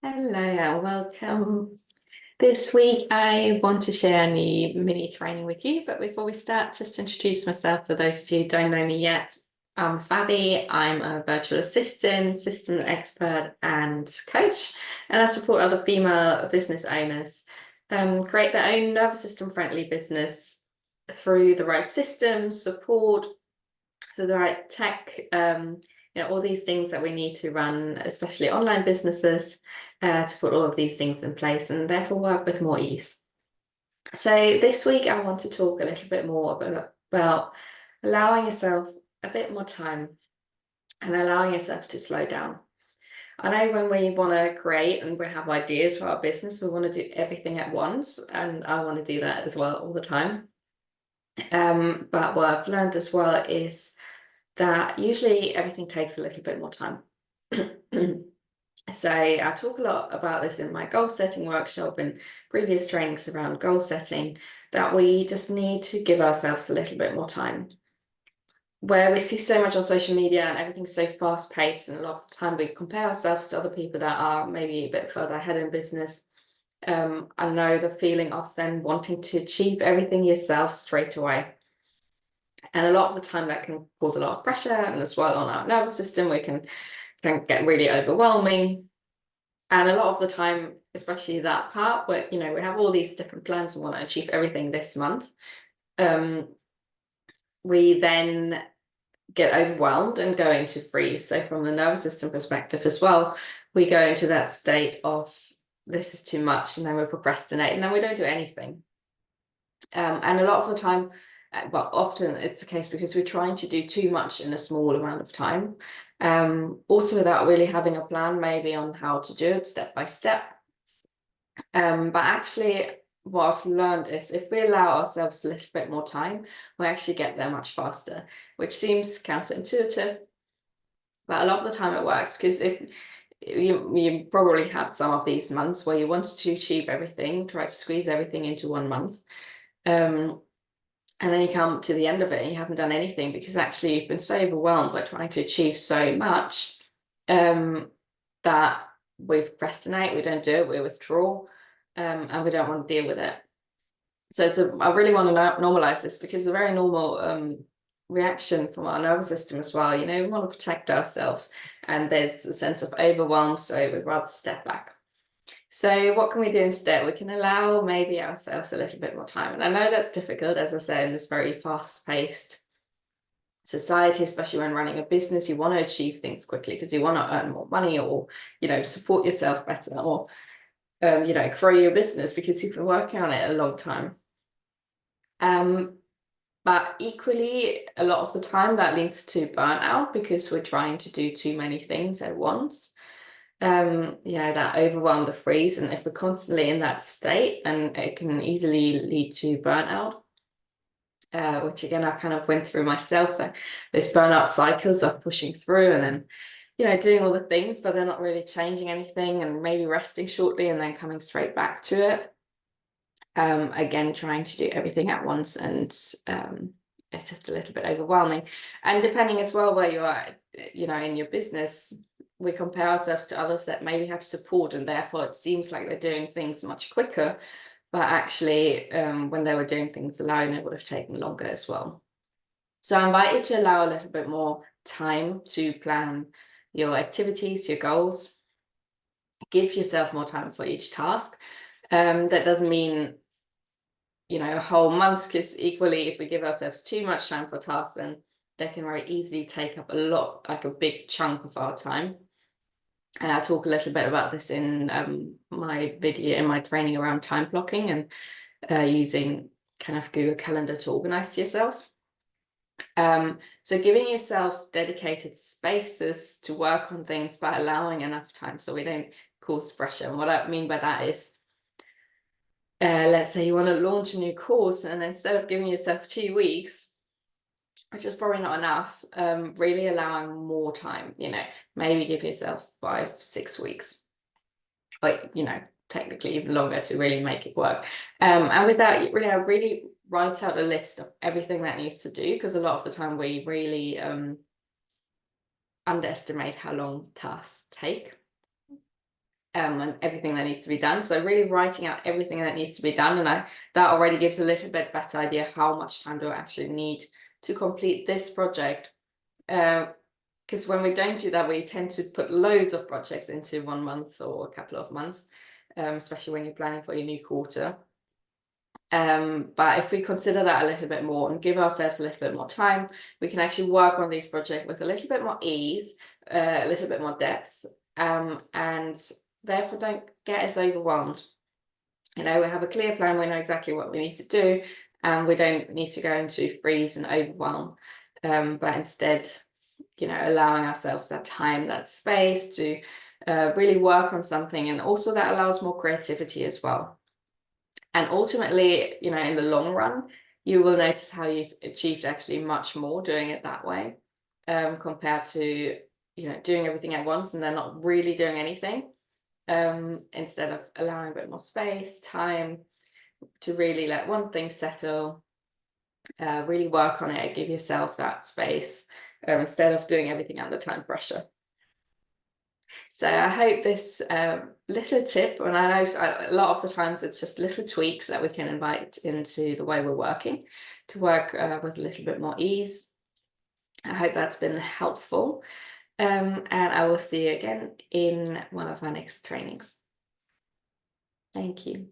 Hello, welcome. This week I want to share a new mini training with you, but before we start, just to introduce myself for those of you who don't know me yet. I'm Fabi, I'm a virtual assistant, system expert and coach, and I support other female business owners create their own nervous system friendly business through the right systems, support, so the right tech, all these things that we need to run, especially online businesses, to put all of these things in place and therefore work with more ease. So this week I want to talk a little bit more about allowing yourself a bit more time and allowing yourself to slow down. I know when we want to create and we have ideas for our business, we want to do everything at once, and I want to do that as well all the time. But what I've learned as well is that usually everything takes a little bit more time. So I talk a lot about this in my goal setting workshop and previous trainings around goal setting, that we just need to give ourselves a little bit more time. Where we see so much on social media and everything's so fast paced, and a lot of the time we compare ourselves to other people that are maybe a bit further ahead in business. I know the feeling of then wanting to achieve everything yourself straight away. And a lot of the time that can cause a lot of pressure, and as well on our nervous system, we can get really overwhelming. And a lot of the time, especially that part where, we have all these different plans and want to achieve everything this month, we then get overwhelmed and go into freeze. So from the nervous system perspective as well, we go into that state of this is too much, and then we procrastinate, and then we don't do anything. And a lot of the time, well, often it's the case because we're trying to do too much in a small amount of time. Also without really having a plan maybe on how to do it step by step. But actually what I've learned is if we allow ourselves a little bit more time, we actually get there much faster, which seems counterintuitive, but a lot of the time it works, because if you probably had some of these months where you wanted to achieve everything, try to squeeze everything into 1 month. And then you come to the end of it and you haven't done anything because actually you've been so overwhelmed by trying to achieve so much that we procrastinate, we don't do it, we withdraw, and we don't want to deal with it. So I really want to normalize this, because it's a very normal reaction from our nervous system as well. We want to protect ourselves, and there's a sense of overwhelm, so we'd rather step back. So what can we do instead? We can allow maybe ourselves a little bit more time. And I know that's difficult, as I said, in this very fast-paced society, especially when running a business. You want to achieve things quickly because you want to earn more money, or, support yourself better, or, grow your business because you've been working on it a long time. But equally, a lot of the time that leads to burnout because we're trying to do too many things at once. That overwhelm, the freeze, and if we're constantly in that state, and it can easily lead to burnout, which again I kind of went through myself, that those burnout cycles of pushing through and then doing all the things but they're not really changing anything, and maybe resting shortly and then coming straight back to it, again trying to do everything at once, and it's just a little bit overwhelming. And depending as well where you are in your business, we compare ourselves to others that maybe have support, and therefore it seems like they're doing things much quicker, but actually when they were doing things alone, it would have taken longer as well. So I invite you to allow a little bit more time to plan your activities, your goals. Give yourself more time for each task. That doesn't mean a whole month, because equally if we give ourselves too much time for tasks, then they can very easily take up a big chunk of our time. And I talk a little bit about this in my video, in my training around time blocking and using kind of Google Calendar to organize yourself. So giving yourself dedicated spaces to work on things, by allowing enough time so we don't cause pressure. And what I mean by that is, let's say you want to launch a new course, and instead of giving yourself 2 weeks, which is probably not enough, really allowing more time, maybe give yourself 5-6 weeks, but technically even longer, to really make it work. And with that, I really write out a list of everything that needs to do, because a lot of the time we really underestimate how long tasks take. and everything that needs to be done. So really writing out everything that needs to be done, and that already gives a little bit better idea how much time do I actually need to complete this project. Because when we don't do that, we tend to put loads of projects into 1 month or a couple of months, especially when you're planning for your new quarter. But if we consider that a little bit more and give ourselves a little bit more time, we can actually work on these projects with a little bit more ease, a little bit more depth, and therefore don't get as overwhelmed. We have a clear plan, we know exactly what we need to do, and we don't need to go into freeze and overwhelm, but instead, allowing ourselves that time, that space to really work on something, and also that allows more creativity as well. And ultimately, in the long run, you will notice how you've achieved actually much more doing it that way, compared to, doing everything at once and then not really doing anything, instead of allowing a bit more space, time to really let one thing settle, really work on it, give yourself that space, instead of doing everything under time pressure. So I hope this little tip, and I know a lot of the times it's just little tweaks that we can invite into the way we're working to work with a little bit more ease. I hope that's been helpful. And I will see you again in one of our next trainings. Thank you.